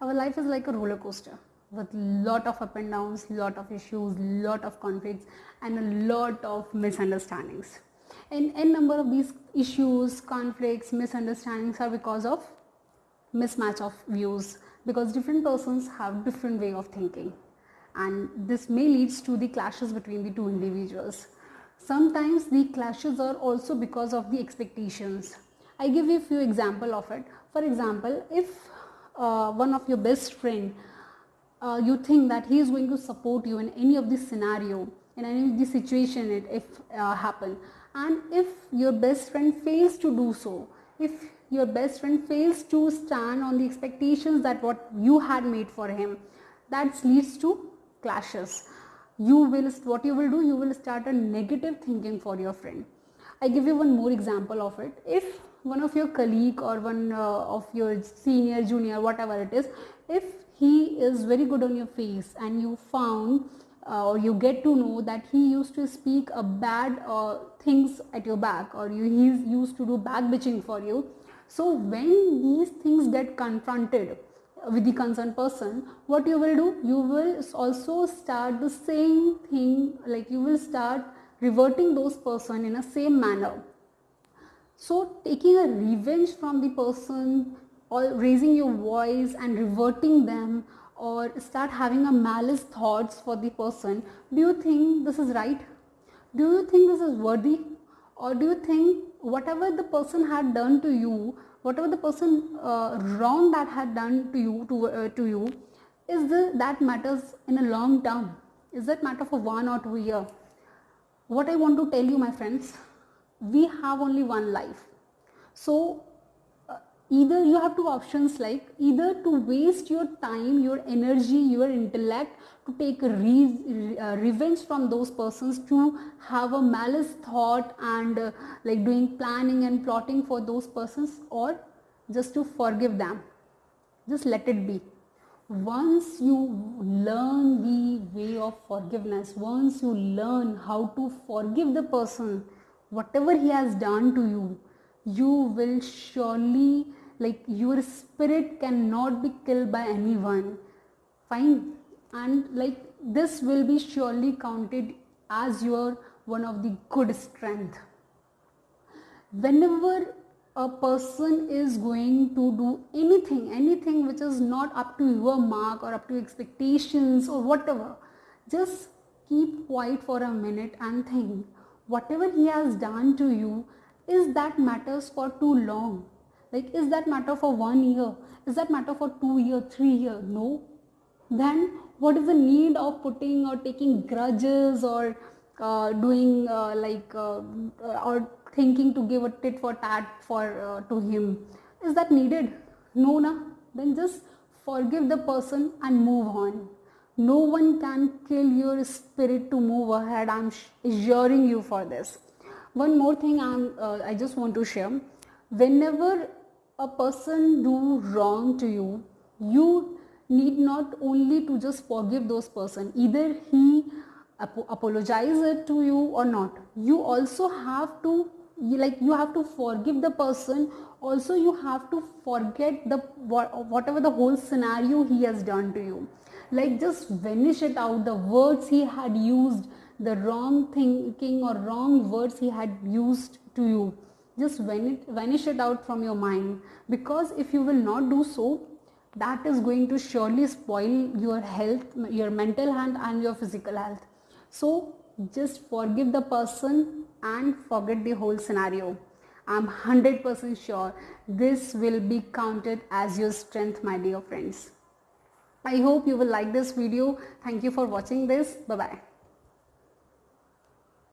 Our life is like a roller coaster with lot of up and downs, lot of issues, lot of conflicts, and a lot of misunderstandings. And n number of these issues, conflicts, misunderstandings are because of mismatch of views, because different persons have different way of thinking, and this may leads to the clashes between the two individuals. Sometimes the clashes are also because of the expectations. I give you a few example of it. For example, if one of your best friend, you think that he is going to support you in any of this scenario, in any of the situation it if happen, and if your best friend fails to do so, if your best friend fails to stand on the expectations that what you had made for him, that leads to clashes. What you will do, you will start a negative thinking for your friend. I give you one more example of it. If one of your colleague or one of your senior, junior, whatever it is, if he is very good on your face and you found or you get to know that he used to speak a bad things at your back, or he's used to do back bitching for you. So when these things get confronted with the concerned person, what you will do, you will also start the same thing, like you will start reverting those person in a same manner. So taking a revenge from the person, or raising your voice and reverting them, or start having a malice thoughts for the person, do you think this is right? Do you think this is worthy? Or do you think whatever the person had done to you, whatever the person wrong that had done to you, is that matters in a long term? Is that matter for 1 or 2 years? What I want to tell you, my friends, we have only one life. So either you have two options, like either to waste your time, your energy, your intellect to take a revenge from those persons, to have a malice thought and like doing planning and plotting for those persons, or just to forgive them, just let it be. Once you learn the way of forgiveness, once you learn how to forgive the person, whatever he has done to you, you will surely, like your spirit cannot be killed by anyone. Fine. And like this will be surely counted as your one of the good strength. Whenever a person is going to do anything which is not up to your mark or up to expectations or whatever, just keep quiet for a minute and think, whatever he has done to you, is that matters for too long? Like, is that matter for 1 year? Is that matter for 2 years, 3 years? No. Then what is the need of putting or taking grudges, or doing or thinking to give a tit for tat for to him? Is that needed? No, na. Then just forgive the person and move on. No one can kill your spirit to move ahead. I'm assuring you for this. One more thing I just want to share. Whenever a person do wrong to you, you need not only to just forgive those person, either he apologize it to you or not, you also have to, you have to forgive the person. Also you have to forget the whatever the whole scenario he has done to you. Like, just vanish it out, the words he had used, the wrong thinking or wrong words he had used to you, just vanish it out from your mind. Because if you will not do so, that is going to surely spoil your health, your mental health and your physical health. So just forgive the person and forget the whole scenario. I'm 100% sure this will be counted as your strength, my dear friends. I hope you will like this video. Thank you for watching this. Bye bye.